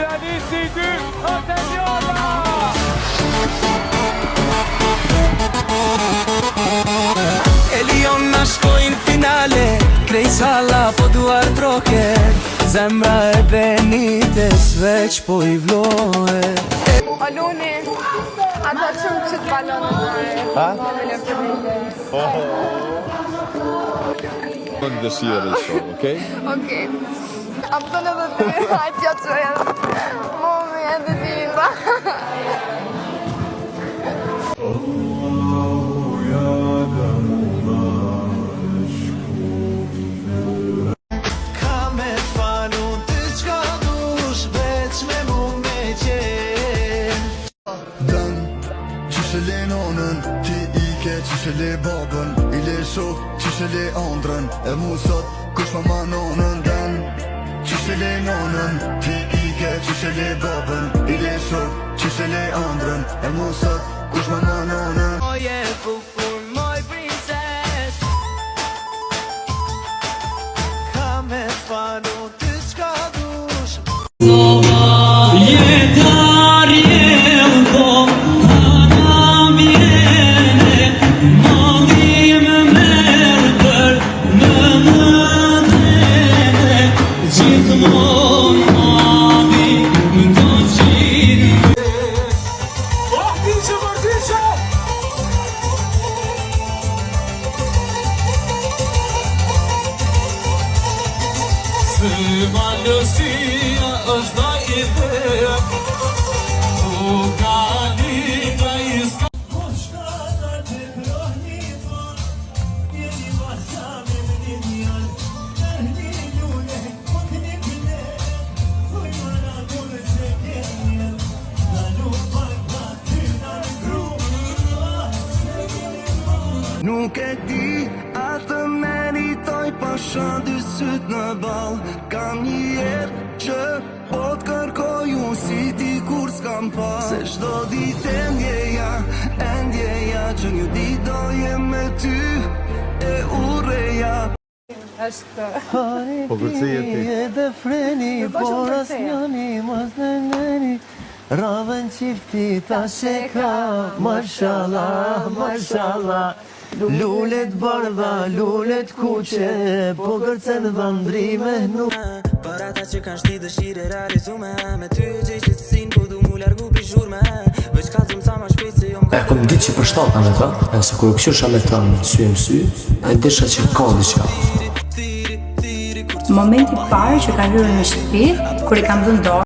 Realisti 2, Anteniola! Elion na shkojnë finale, krej salla po duar troket, zemra e Benites veç po i vlohet. Aluni, ata shumë që të balonë Ha? në Nuk dëshirë shumë, okej? Okej. A pëtën edhe ty, hajtë që që e momi edhe ti, ba. Ka me falun ty qka dush, veç me mu me qenë. Dan, qyshe le nonën, ti ike qyshe le babën, i le shok, qyshe le andrën, e mu sot, kush ma ma nonën. Dan, qyshe le nonën, ti ike qyshe le babën, i le shok, qyshe le andrën, e mu sot, kush ma ma nonën. Moje bukur, moj princes, ka me falun ty qka dush. Jetar jelko, ana mirene, malim merë për në mëndene, gjithmon mami më do qinë. Së malësia është da i dhe, u ka një ka i s'ka. Po shkata të kroni po, jeni vasame më një njën, e një ljune, po këni këne, thuj mëra kone që kjenjen, në lupak në ty në ngrumë, se keni ngrumë. Nuk e di, atë meritoj pa shën dy syt në bal. Kam një jetë që po t'kërkoj unë si ti kur s'kam pa. Se shdo dit e ndjeja që një dit do jem me ty e urreja. Është Po kërcej e ti? Edhe freni, por as njani mas në nëni, radhen qifti ta sheka, mashallah, mashallah. Lullet bardha, lullet kuqe, po kërcen dhëndrime nuk. Për ata që kanë shti dëshire realizume, me ty që i qëtësin, po du mu largu pi zhurme, veç kalzëm sa ma shpejt se jom E kom ditë që për shtatë me ta, e se kur këshusha me ta në sy e mësy, e disha që ka diqka. Momenti parë që ka hyrë në shtëpi, kur i kam dhënë dorë